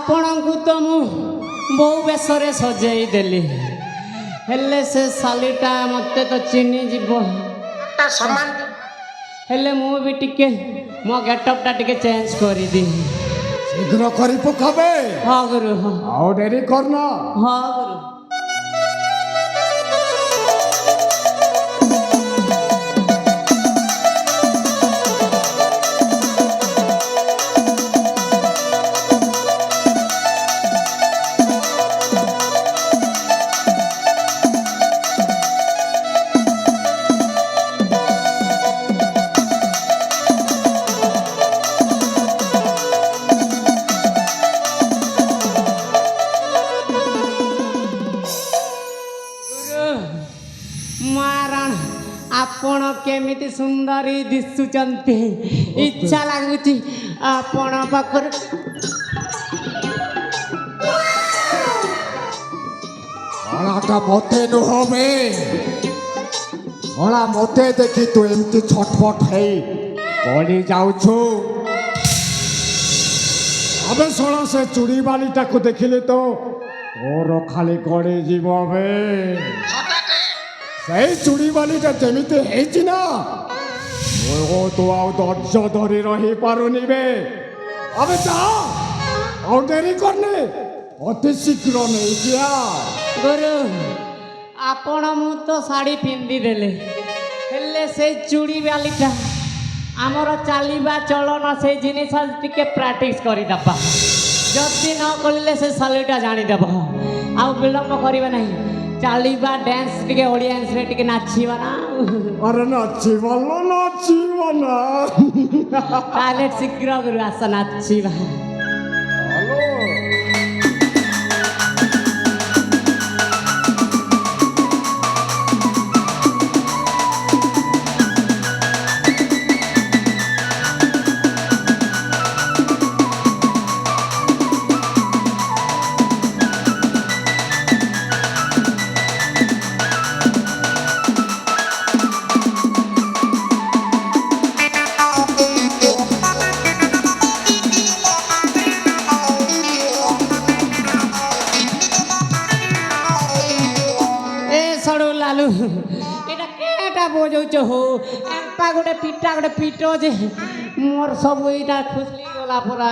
ଆପଣଙ୍କୁ ତ ମୁଁ ବହୁ ବେଶରେ ସଜେଇ ଦେଲି, ହେଲେ ସେ ଶାଲିଟା ମୋତେ ତ ଚିହ୍ନି ଯିବ। ହେଲେ ମୁଁ ବି ଟିକେ ମୋ ଗେଟଅପ୍ଟା ଟିକେ ଚେଞ୍ଜ କରିଦିଏ। ଶୀଘ୍ର କରି ପକାବେ। ହଁ ଗୁରୁ, ହଁ ଆଉ ଡେରି କରନା। ହଁ ଗୁରୁ। ମାରଣ ଆପଣ କେମିତି ସୁନ୍ଦରୀ ଦିଶୁଛନ୍ତି, ଇଚ୍ଛା ଲାଗୁଛି ଆପଣ ପାଖରେ। ଅଣାଟା ମତେ ନୁହଁବେ, ଅଣା ମତେ ଦେଖି ତୁ ଏମିତି ଛଟପଟ ହେଇ ପଡ଼ି ଯାଉଛୁ। ଆବେ ଶୁଣ, ସେ ଚୁଡ଼ି ବାଲିଟାକୁ ଦେଖିଲେ ତ ତୋର ଖାଲି ଗଡ଼ି ଯିବ ବେ। ସେଇ ଚୁଡ଼ି ବାଲିଟା ଯେମିତି ହେଇଛି ନା, ତୁ ଆଉ ଧୈର୍ଯ୍ୟ ଧରି ରହିପାରୁନି ବେ। ଆବେ ଯା, ଆଉ ଡେରି କରନି, ଅତି ଶୀଘ୍ର ନେଇକି ଆ। ଗୁରୁ ଆପଣ ମୁଁ ତ ଶାଢ଼ୀ ପିନ୍ଧିଦେଲେ, ହେଲେ ସେଇ ଚୁଡ଼ି ବାଲିଟା ଆମର ଚାଲିବା ଚଳନ ସେଇ ଜିନିଷ ଟିକେ ପ୍ରାକ୍ଟିସ୍ କରିଦେବା। ଯଦି ନ କରିଲେ ସେ ଶାଢ଼ୀଟା ଜାଣିଦେବ। ଆଉ ବିଳମ୍ବ କରିବା ନାହିଁ, ଚାଲିବା ଡ୍ୟାନ୍ସ ଟିକେ ଅଡ଼ିଏନ୍ସରେ ଟିକେ ନାଚିବା ନା। अरे नाचिबा ना नाचिबा ना ତାହେଲେ ଶୀଘ୍ର ଗୁରୁ ଆସ ନାଚିବା। हेलो लालू एटा केटा बजाउछ हो, एम्पा गोटे पिट जे मोर सब एटा खुसली गला पूरा।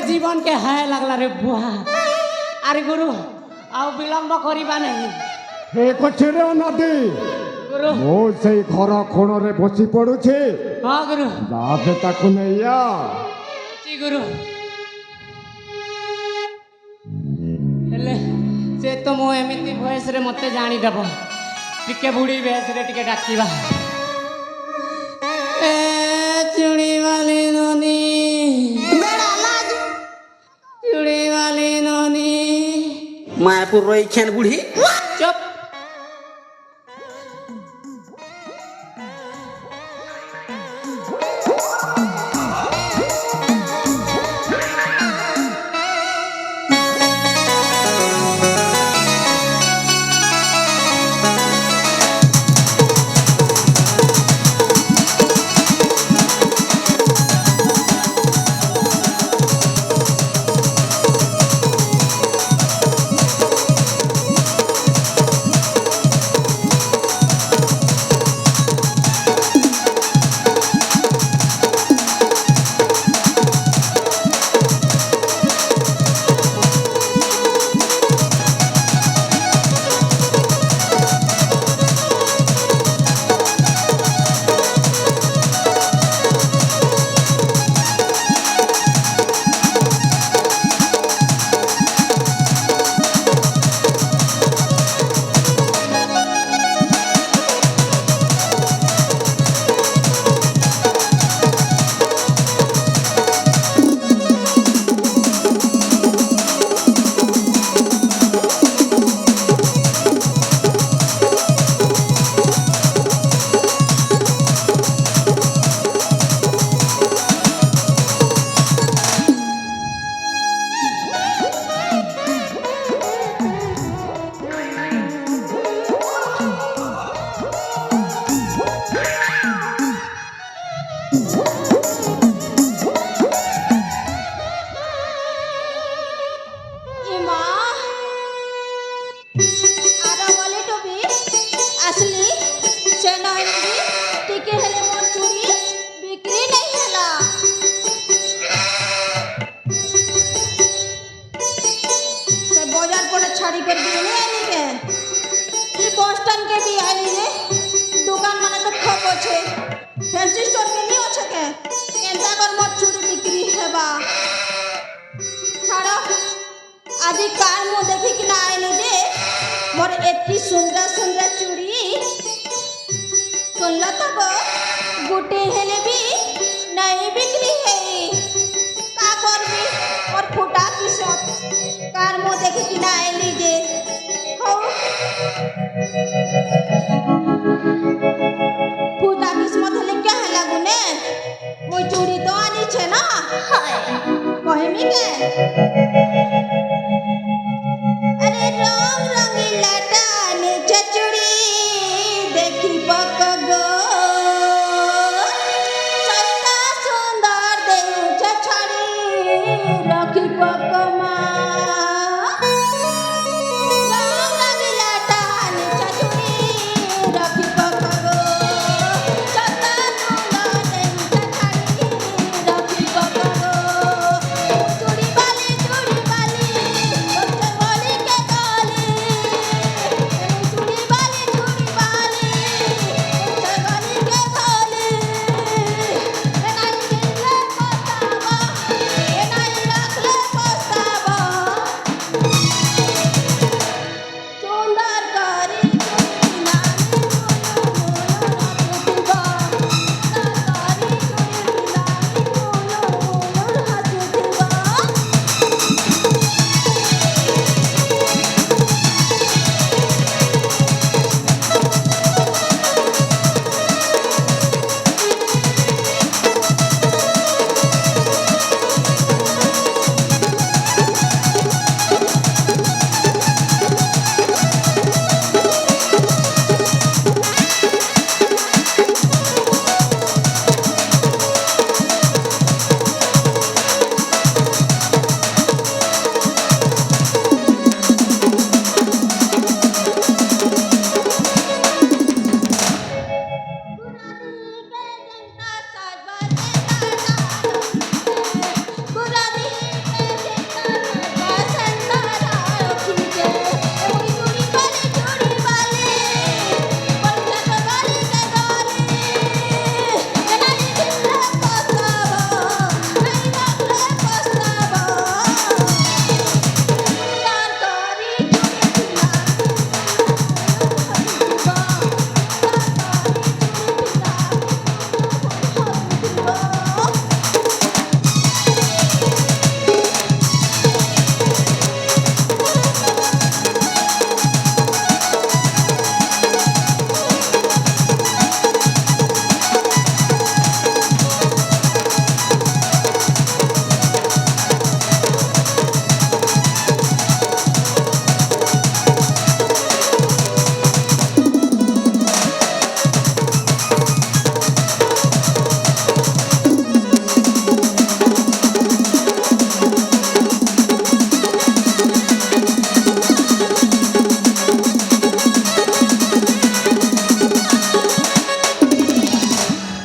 जीवन के हाय लगला रे बुआ। अरे गुरु आउ विलंब करिबा नहीं। हे कछरे नदी गुरु मो से घर कोण रे बसी पडुछे। हां गुरु जाबे ताकु नैया जी गुरु। हेले से तो मो एमिति वॉइस रे मते जानि देबो, टिके बुढ़ी वेस रे टिके डाकिबा। ए चुड़ी वाली नोनी, चुड़ी वाली नोनी, मायापुर रही खेन बुढ़ी। चुप। सुनल तो गो गुटे हेले भी नहीं बिक्री है का करबी और फुटा किस्मत कार मो देखि कि ना आइली जे हो फुटा किस्मत हेले क्या हला गुने वो चूड़ी तो आनी छे ना हाय कहमी के अरे रंग रंगीला टाने चचुड़ी देखी पक गो सस्ता सुंदर देउ छछड़ी रखी पक रंग रंगीला टाने चचुड़ी रखी पक गो सस्ता सुंदर देउ छछड़ी रखी पक चूड़ी बाली बच्चे बोली के गाली चूड़ी बाली बच्चे बोली के गाली ए नहीं दिले पतावा ए नहीं रखले पतावा सुंदर करी चूड़ी नानी हसुतिबा सुंदर करी चूड़ी नानी हसुतिबा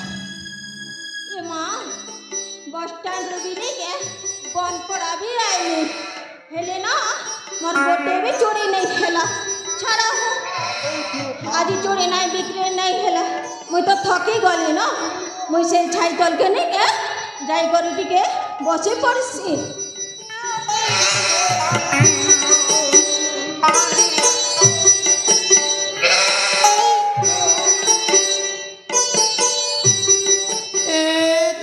ये मां बस स्टैंड रे भी नहीं के बन पड़ा भी आइले हेले ना मोर गोटे भी चोरी नहीं हेला छाड़ा हो आज चोरी नहीं बिक्री नहीं हेला मुई तो थकी गली ना मुई से छाई तल के नहीं के जाई करी टिके बसे पड़सी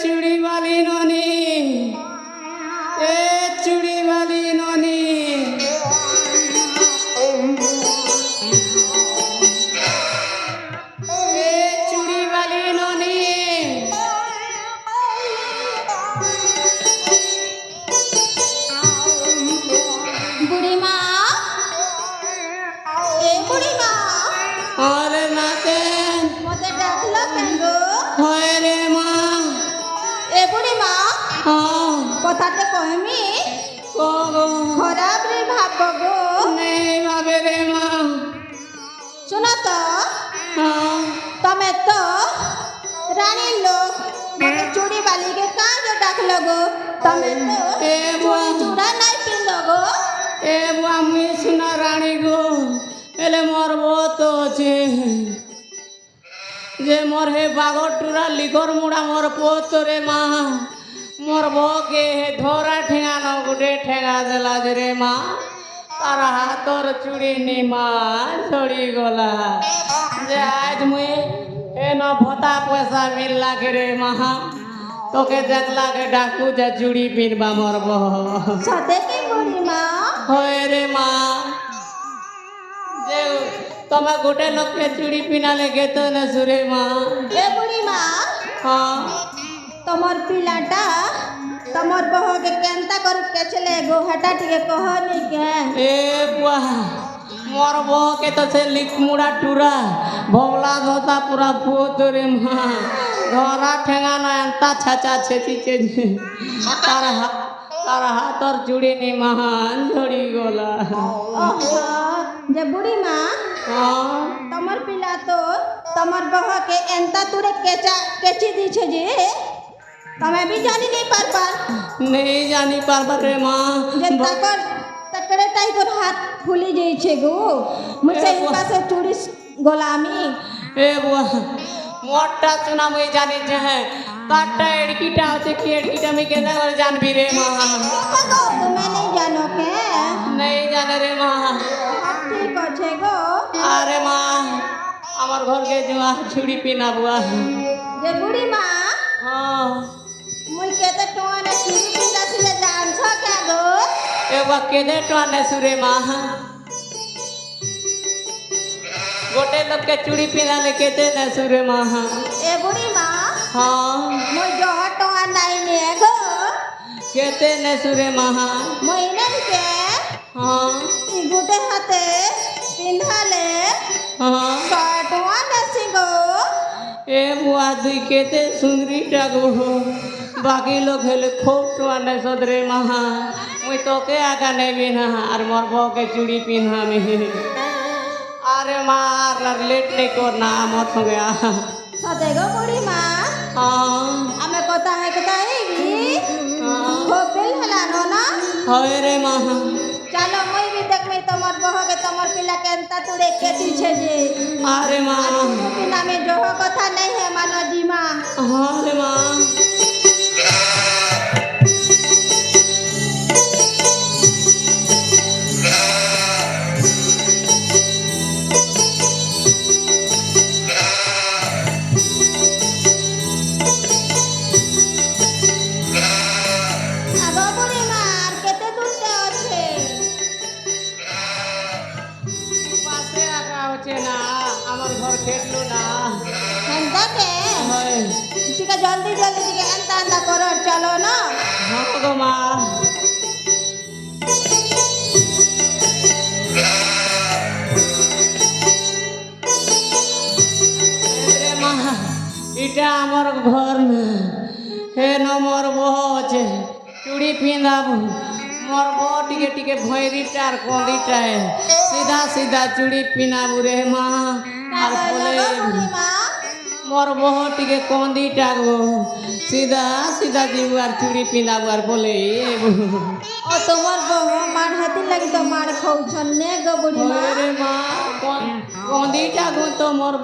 चूड़ी वाली नोनी ए चूड़ी वाली नोनी ए चूड़ी वाली नोनी बुढ़ी माँ ए बुढ़ी माँ अरे नाते मते डाकला केंगो होय रे माँ ए बुढ़ी माँ हाँ কথাতে কহমি कोगो खराब रे भाबगो नहीं भावे रे माँ सुनो तो हाँ तमे तो रानी लोग मते चूड़ी वाली के का जो डाक लगो तमे तो ए बुआ चूड़ी चूड़ा नहीं पिंदगो ए बुआ मुई सुना रानी गो एले मोर बहुत আছে যে মোর হে বাগর টুরা লিগর মুড়া মোর পোত রে মা মোর বকে হে ধরা ঠেঙানো গুটে ঠেঙা দেলা যে রে মা তার হাতর চুড়ি নি মা ছড়ি গলা যে আজ মুই এন দিন ভতা পয়সা মিললা কে রে মাহা তোকে দেখলা কে ডাকু যে চুড়ি পিনবা মরব সতে কি বুড়ি মা হয় রে মা যে তোমার গোটে লোককে চুড়ি পিনালে গেত না সুরে মা এ বুড়ি মা হ্যাঁ তোমার পিলাটা তোমার বহকে কেনতা করে কেচলে গো হটা টিকে কহনি কে এ বুয়া মোর বহকে তো সে লিকমুড়া টুরা ভোলা ধোতা পুরা পুত রে মা ধরা ঠেঙা না এন্তা ছাচা ছেচি চেজি তার হাতর চুড়ি নি মহান ঝড়ি গলা ওহো যে বুড়ি মা হ্যাঁ তোমার পিলা তো তোমার বহকে এনতা তুরে কেচি দিছে যে তুমি भी জানি नहीं পারবা नहीं जानी पारबर रे माँ যে তাকর তকড়ে টাই তোর হাত ফুলি যাইছে গো মুছে এ বাহ। পাশে চুড়ি গোলামি ए बुआ मोटा चुना मुझे जानी चाहे काटा एड़कीटा होते कि एड़कीटा में केना और जान भी रे माँ তুমি नहीं জানো কে नहीं जाने रे माँ ঠিক আছে গো अरे माँ हमार घर के जुआ छुड़ी पीना बुआ যে বুড়ি মা हाँ মুই কেতে টোনে চুড়ি পিন্দা ছিলে জানছ কে গো ए बुआ केदे टोने सुरे माँ गोटे लोग के चूड़ी पीना ले केते न सुरे माँ এ বুড়ি মা हाँ মুই জহ টোয়া নাই নে গো केते न सुरे माँ মুই নাই কে हाँ ই গুটে হাতে পিন্ধালে हाँ টোয়া নেছি গো ए बुआ दुई केते सुंदरी टागो बाकी लोग हेले खूब टोने सदरे महा मुई तो के आगा नहीं बिना और मोर बो के चूड़ी पिन्हा में अरे मार लेट नहीं करना मत हो गया সতে গো বুড়ি মা हाँ আমি কথা হয় কথা হইবি हाँ খুব বেল হেলানো না হয় রে महा চলো মুই भी দেখবি তোমার বহকে তোমার পিলা কেনতা তুড়ে কেটিছে যে अरे माँ বিনা মে জহ কথা নাই হে মানো জিমা हाँ रे माँ আগো বুড়ি মা আর কেতে দূরতে আছে পাশে আঁকা হচ্ছে না আমার ঘর খেটলো না হেনতা কে হয় ঠিক আছে জলদি জলদি দিকে এনতা এনতা করো চলো না हाँ गो माँ रे माँ इटा আমার ঘর না হে ন মোর বহ আছে চুড়ি পিঁধাবু মোর বহ টিকে টিকে ভৈরিটার কঁদিটায় সিধা সিধা চুড়ি পিনাবু রে মা আর বলে বুড়ি মা মোর বহ টিকে কঁদিটা গো সিধা সিধা দিবু আর চুড়ি পিঁধাবু আর বলে ও তোমার বহ মার হাতি লাগি তো মার খাউছন নে গো বুড়ি মা রে মা কঁদিটা গো তো মোর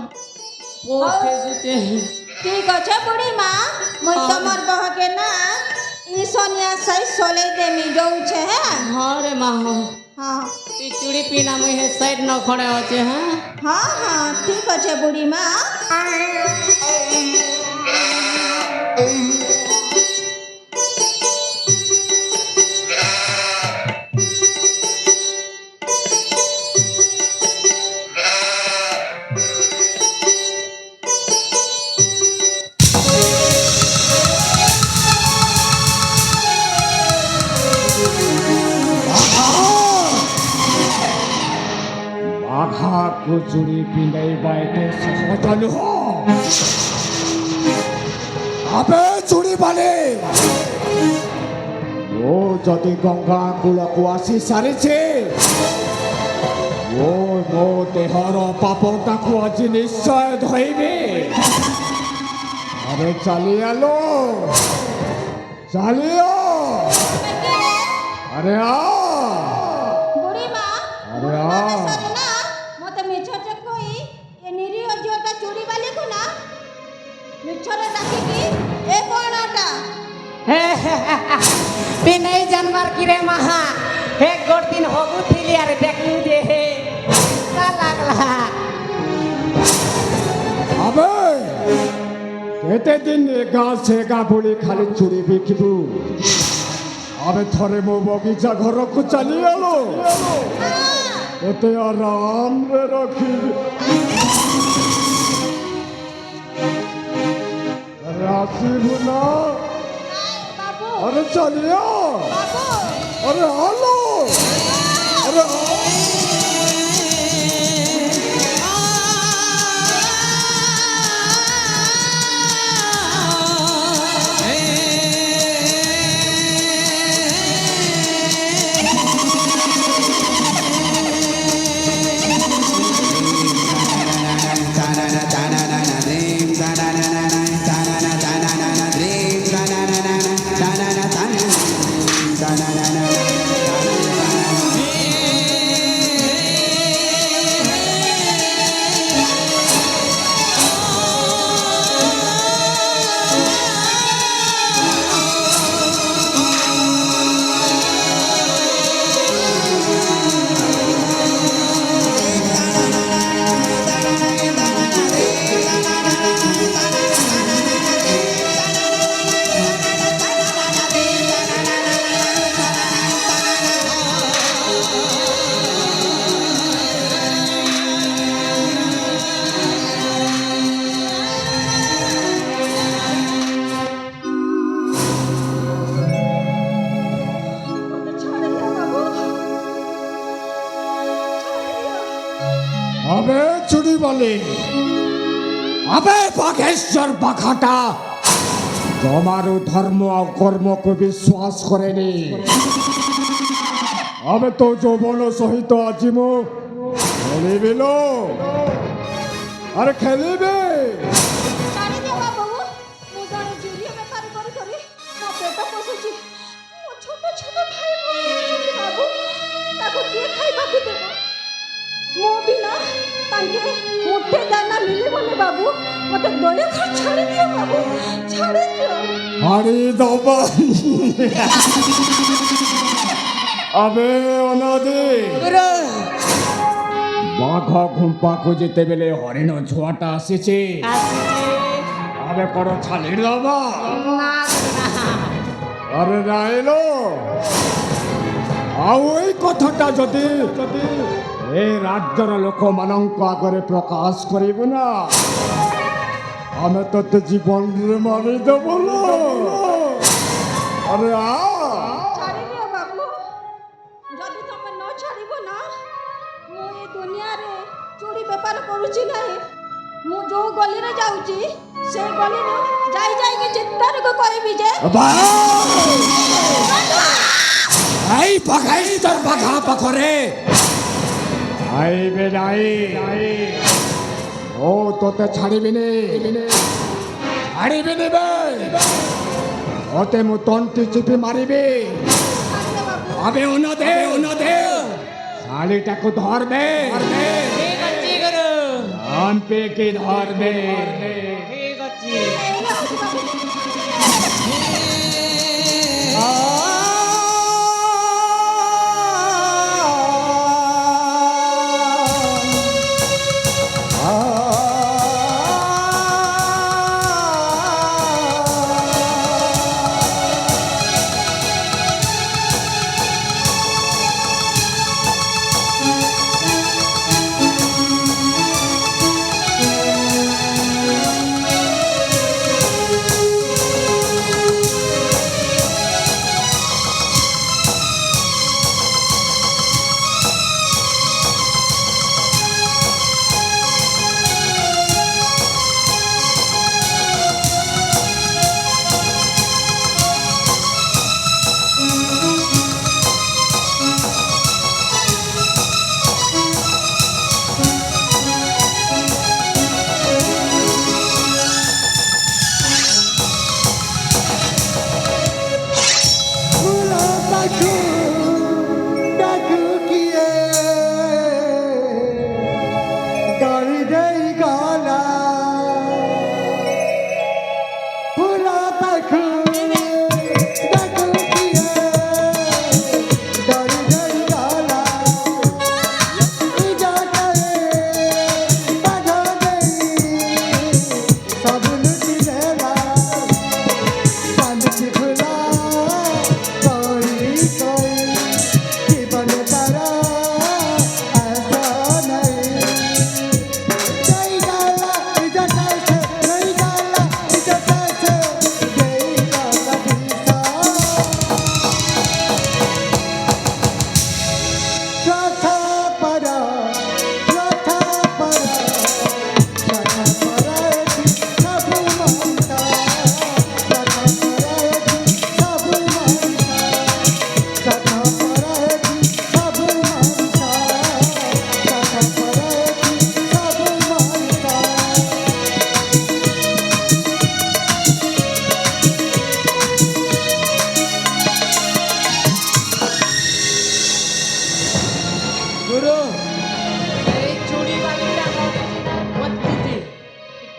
পোঠে সুতে ঠিক আছে বুড়ি মা মুই তোমার বহকে না ই সোনিয়া সাই সোলে দেমি যাউছে হ্যাঁ हाँ रे माँ হ্যাঁ ती चूड़ी पीना मुझे है साइड न खड़े होते हैं হ্যাঁ হ্যাঁ ঠিক আছে বুড়ি মা বাঘা কুচুরি পিঁধাই বাইতে সহজন হ আবে চুরি বালে ও যদি গঙ্গা কূলକୁ ଆସି ସାରିଛି ଓ ମୋ ଦେହର ପାପଟାକୁ ଆଜି ନିଶ୍ଚୟ ଧୋଇବି ଆରେ ଚାଲିଆଲୋ ଚାଲିଅ ଆରେ ଆ বুড়ি মা আরে আ সরে না মতে মিছছে কই এ নিরীহ ঝিওটা চুরি বালি কো না মিছরে ডাকি কি এ কোনটা ती नहीं जानवर की रे महा हे गोट दिन होगु थिली अरे देखलू जे हे का लागला আবে କେତେ ଦିନ ଏଗା ସେଗା ବୋଲି ଖାଲି ଚୁଡ଼ି ବିକିବୁ। ଆମେ ଥରେ ମୋ ବଗିଚା ଘରକୁ ଚାଲିଗଲୁ, କେତେ ଆରାମରେ ରଖିବି। ଆରେ ଆସିବୁ ନା? ବାବୁ अरे चलिए, বাবু अरे हेलो, अरे মতে ছাড়ে দিও বাবু, ছাড়ে দিও। अबे चुड़ी वाले, अबे बागेश्वर बाखाटा, তোমারও ধর্ম আর কর্মকে বিশ্বাস করেনি। আমি তো যৌবন সহিত আজি মু খেলিবি লো, আরে খেলিবে। ছাড়ে দিও বাবু, ମୁଁ ଜଣେ ଜୁରିଆ ବେପାର କରି କରି ମୋ ପେଟ ପୋଷୁଛି। ମୋ ଛୋଟ ଛୋଟ ଭାଇ ଭଉଣୀ ଅଛନ୍ତି ବାବୁ, ତାକୁ କିଏ ଖାଇବାକୁ ଦେବ? ମୁଁ ବିନା ତାଙ୍କେ ମୁଠେ ଦାନା ମିଳିବନି ବାବୁ। ମତେ ଦୟାକରି ଛାଡ଼ି ଦିଅ ବାବୁ, ଛାଡ଼ି ଦିଅ। হাড়ি দবা আবে অনাদি বাঘ ঘুম্পাকু যেতেবেলে হরিণ ছুয়াটা আসিছে, আবে কড় ছালি দবা। আরে রাইলো, ଆଉ ଏଇ କଥାଟା ଯଦି ଏ ରାଜ୍ୟର ଲୋକମାନଙ୍କ ଆଗରେ ପ୍ରକାଶ କରିବୁ ନା, ଆମେ ତତେ ଜୀବନରେ ମାରିଦେବୁ ଲୋ। ଆରେ ଆ ଛାଡ଼ି ଦିଅ ବାବୁ, ଯଦି ତମେ ନ ଛାଡ଼ିବ ନା, ମୁଁ ଏ ଦୁନିଆରେ ଚୁଡ଼ି ବେପାର କରୁଛି ନାହିଁ। ମୁଁ ଯୋଉ ଗଳିରେ ଯାଉଛି ସେ ଗଳିରେ ଯାଇକି ଚିତ୍କାରକୁ କହିବି ଯେ এই পাখাই তোর পাখা পাখরে আইবে নাই, ও তোতে ছাড়িবিনি, ছাড়িবিনি বে। ওতে মু তন্টি চিপি মারিবি। আবে অনদে শালিটাকে ধরবে, ঠিক ଅଛି গুরু, আনপে কি ধরবে। ঠিক ଅଛି। ଏଇଆ ହଉଛି ବାବୁ।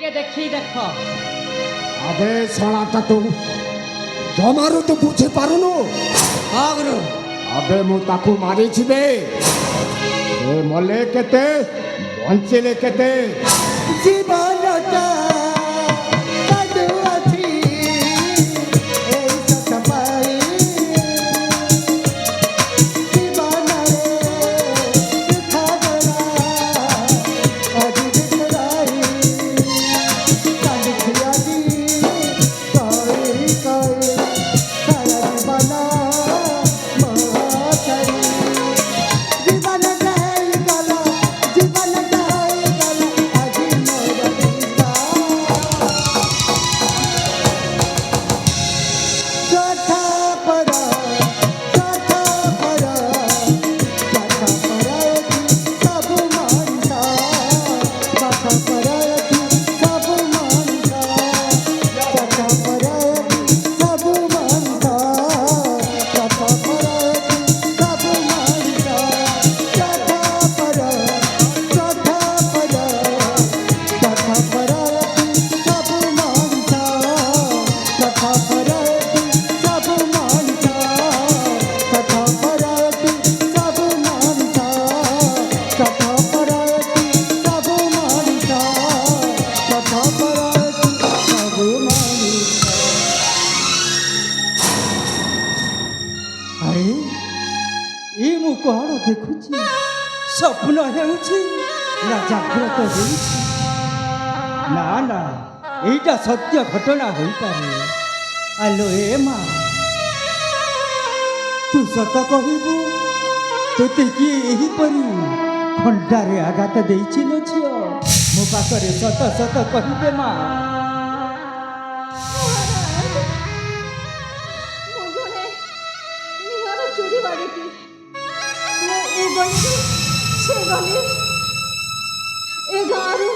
ଟିକେ ଦେଖି ଦେଖ। আবে শলাটা তু জমারু তু বুঝি পারুনু ହଁ ଗୁରୁ। আবে মু তাকু মারিছি বে এ মলে কেতে বঞ্চিলে কেতে জীবনটা কাটুয়াছি এই সত পাই জীবନରେ খাগলা আজি বিছরাই কাঁদছি আজি কই কই সারা জীবন মহাচারি জীবন যাই গলা জীবন যাই গলা আজি মোর দিশা চথা পরা চথা পরা চথা পরায়তি সব মানসা চথা পরায়তি সব মানসা চথা পরায়তি সব মানসা চথা পরায়তি সব মানসা চথা পরা চথা পরা চথা পরায়তি সব মানসা চথা পরায়তি সব মানসা চথা পরায়তি সব মানসা চথা পরায়তি সব মানসা চথা পরায়তি সব মানসা ଆରେ ଏ ମୁଁ କ'ଣ ଦେଖୁଛି ସ୍ୱପ୍ନ ହେଉଛି ନା ଜାଗ୍ରତ ହେଉଛି ନା ନା ଏଇଟା ସତ୍ୟ ଘଟଣା ହୋଇପାରେ ଆଲୋ ଏ ମା ତୁ ସତ କହିବୁ ତୋତେ କିଏ ଏହିପରି ଖଣ୍ଡାରେ ଆଘାତ ଦେଇଛି ଲୋ ଝିଅ ମୋ ପାଖରେ ସତ ସତ କହିବେ ମା ମୁଁ ଜଣେ ନିହାର ଚୋରି ବାଡ଼ିକି ମୁଁ ଏ ଗଳିରୁ ସେ ଗଲି ଏ ଗାଁରୁ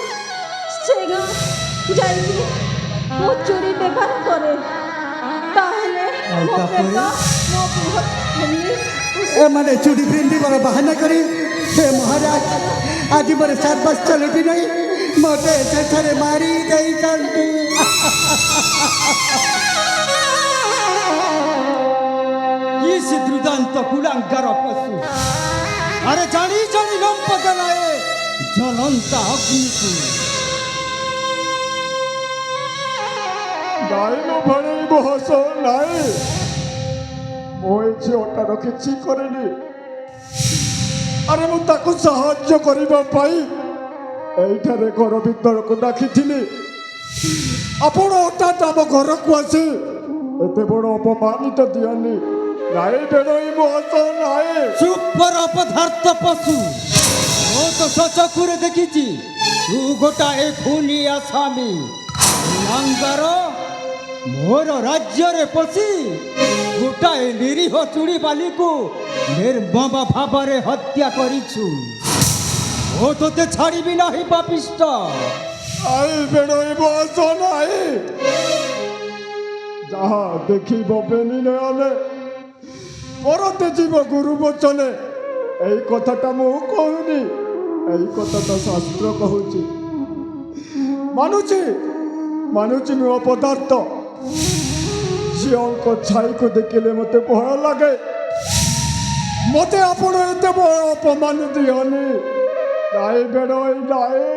ସେ ଗାଁ ଯାଇକି ମୁଁ ଚୋରି ବେପାର କରେ ତାହେଲେ ଆଉ ମୋ ତାପରେ? ପେଟ ମୋ ବୃହତ ଫ୍ୟାମିଲି ଏମାନେ ଚୁଡ଼ି ପିନ୍ଧିବାର ବାହାନା କରି ହେ ମହାରାଜ ଆଜି ମୋର ସର୍ବସ୍ତ ଲୁଟି ନେଇ ମୋତେ ସେଠାରେ ମାରି ଦେଇଛନ୍ତି କି ସେ ଦୁର୍ଦାନ୍ତ କୁଳାଙ୍ଗାର ପଶୁ ଆରେ ଜାଣି ଜାଣି ଲମ୍ପ ଦେଲାଏ ଜ୍ୱଳନ୍ତା ଅଗ୍ନିକୁ ନାଇଲୋ ଭଣେଇ ବହସ ନାଇଁ ମୁଁ ଏ ଝିଅଟାର କିଛି କରିନି ଆରେ ମୁଁ ତାକୁ ସାହାଯ୍ୟ କରିବା ପାଇଁ ଏଇଠାରେ ଘର ଭିତରକୁ ଡାକିଥିଲି ଆପଣ ହଠାତ୍ ଆମ ଘରକୁ ଆସି ଏତେ ବଡ଼ ଅପମାନିତ ଦିଅନି ନାଇଁ ବେଣଇ ବହସ ନାଇଁ ଚୁପର ଅପଦାର୍ଥ ପଶୁ ମୁଁ ତ ସଚକ୍ଷୁରେ ଦେଖିଛି ତୁ ଗୋଟାଏ ଖୁନିଆ ସ୍ୱାମୀ କୁଳାଙ୍ଗାର ମୋର ରାଜ୍ୟରେ ପଶି ଗୋଟାଏ ନିରୀହ ଚୁଡ଼ି ବାଲିକୁ ନିର୍ମମ ଭାବରେ ହତ୍ୟା କରିଛୁ ମୁଁ ତୋତେ ଛାଡ଼ିବି ନାହିଁ ପାପିଷ୍ଟ ନାଇଁ ବେଣଇ ବହସ ନାଇଁ ଯାହା ଦେଖିବ ବେନି ନୟନେ ପରତେ ଯିବ ଗୁରୁ ବଚନେ ଏଇ କଥାଟା ମୁଁ କହୁନି ଏଇ କଥାଟା ଶାସ୍ତ୍ର କହୁଛି ମାନୁଛି ନୂଆ ପଦାର୍ଥ ଝିଅଙ୍କ ଛାଇକୁ ଦେଖିଲେ ମୋତେ ଭୟ ଲାଗେ ମୋତେ ଆପଣ ଏତେ ବଡ଼ ଅପମାନ ଦିଅନି ନାଇଁ ବେଣଇ ନାଇଁ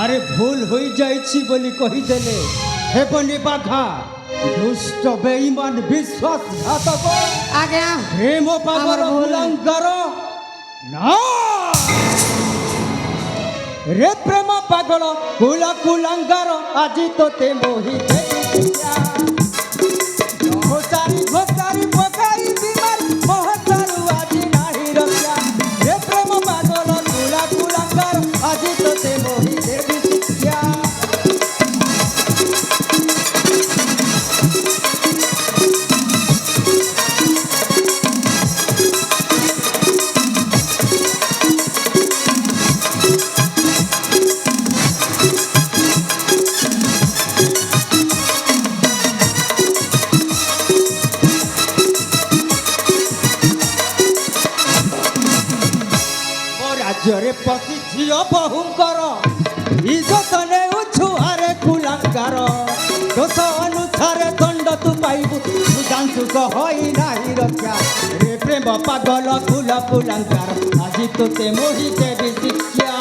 আরে ভুল হয়ে যাইছি বলি কহিদেলে হেবনি বাঘা দুষ্ট বেঈমান বিশ্বাসঘাতক ଆଜ୍ଞା প্রেম পাগল আমার ভুল। কুলাঙ্গার না রে প্রেম পাগল কুলাঙ্গার আজি তোতে মোহি দেখিয়া ঘোষারি ঘোষারি পকাই বিমার মহতারু আজি নাহি রক্ষা রে প্রেম পাগল কুলাঙ্গার আজি তোতে মোহি দেখিয়া ରାଜ୍ୟରେ ପଶି ଝିଅ ବହୁଙ୍କର ଇଜତ ନେଉଛୁ ଆରେ କୁଲାଙ୍କାର ଦୋଷ ଅନୁସାରେ ଦଣ୍ଡ ତୁ ପାଇବୁ ସୁଧାଂଶୁ କହଇ ନାହିଁ ରକ୍ଷା ରେ ପ୍ରେମ ପାଗଲ କୁଲ କୁଲାଙ୍କାର ଆଜି ତୋତେ ମୋହି ଦେବି ଶିକ୍ଷା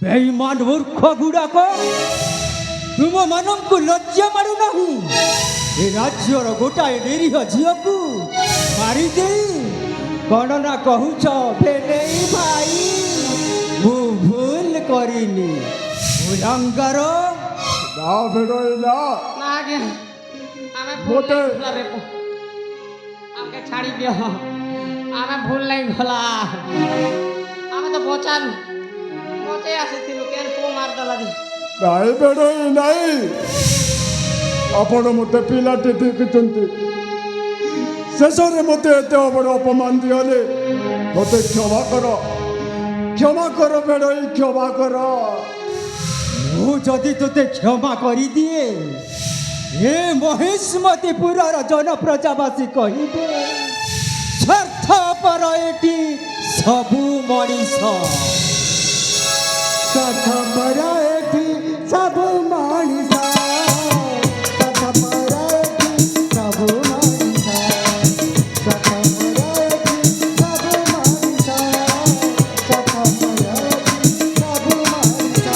ବେଇମାନ ମୂର୍ଖ ଗୁଡ଼ାକ ତୁମମାନଙ୍କୁ ଲଜ୍ଜା ମାରୁନାହିଁ ଏ ରାଜ୍ୟର ଗୋଟାଏ ନିରୀହ ଝିଅକୁ ମାରିଦେଇ କ'ଣ ନା କହୁଛ ଭେନେଇ ଭାଇ ମୁଁ ଭୁଲ କରିନି ଭୁଲଙ୍ଗାର ନା ବେଡ଼ୋଇ ନା না আগে আমি ভুল মোটে। নাই ভোলা রে আমাকে ছাড়ি দিও আমি ভুল নাই ভোলা আমি তো বচালু বচে আসিছিল কেন পো মারদলা দি ନାଇଁ ବେଡ଼ୋଇ ନାଇଁ ଆପଣ ମୋତେ ପିଲାଟି ଦେଖିଛନ୍ତି ଶେଷରେ ମୋତେ ଏତେ ବଡ଼ ଅପମାନ ଦିଅଲେ ମୋତେ କ୍ଷମା କର ବେଡ଼ୋଇ କ୍ଷମା କର ମୁଁ ଯଦି ତୋତେ କ୍ଷମା କରିଦିଏ ଏ ମହିଷ୍ମତିପୁରର ଜନପ୍ରଜାବାସୀ କହିବେ ସ୍ୱାର୍ଥପର ଏଠି ସବୁ ମଣିଷ ସ୍ୱାର୍ଥପର ଏଠି ସବୁ ମଣିଷ ସ୍ୱାର୍ଥପର ଏଠି ସବୁ ମଣିଷ ସ୍ୱାର୍ଥପର ଏଠି ସବୁ ମଣିଷ ସ୍ୱାର୍ଥପର ଏଠି ସବୁ ମଣିଷ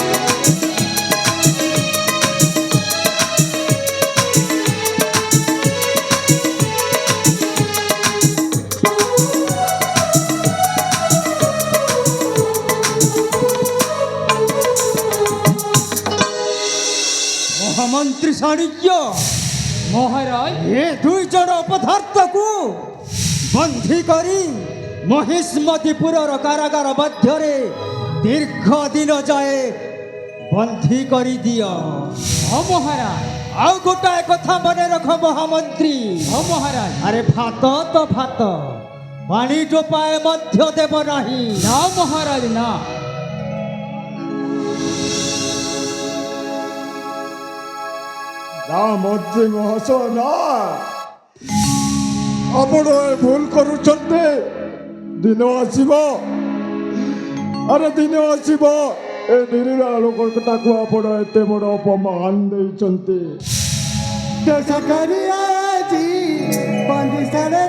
ମହାମନ୍ତ୍ରୀ ସାଣିଜ୍ୟ মহারাজ ଏ ଦୁଇ ଜଣ ଅପଦାର୍ଥକୁ ବନ୍ଦୀ କରି ମହିଷ୍ମତିପୁରର କାରାଗାର ମଧ୍ୟରେ ଦୀର୍ଘ ଦିନ ଯାଏ ବନ୍ଦୀ କରିଦିଅ ও মহারাজ ଆଉ ଗୋଟାଏ କଥା ମନେ ରଖ ମହାମନ୍ତ୍ରୀ ও মহারাজ ଆରେ ଭାତ ତ ଭାତ ପାଣି ଟୋପାଏ ମଧ୍ୟ ଦେବ ନାହିଁ না মহারাজ না ନା ମନ୍ତ୍ରୀ ମହାଶୟ ନା ଆପଣ ଏ ଭୁଲ କରୁଛନ୍ତି ଦିନ ଆସିବ ଆରେ ଦିନ ଆସିବ ଏ ନିରୀହ ଲୋକଟାକୁ ଆପଣ ଏତେ ବଡ଼ ଅପମାନ ଦେଇଛନ୍ତି ଦେଶ କରି ଆଜି ବନ୍ଦିଶାରେ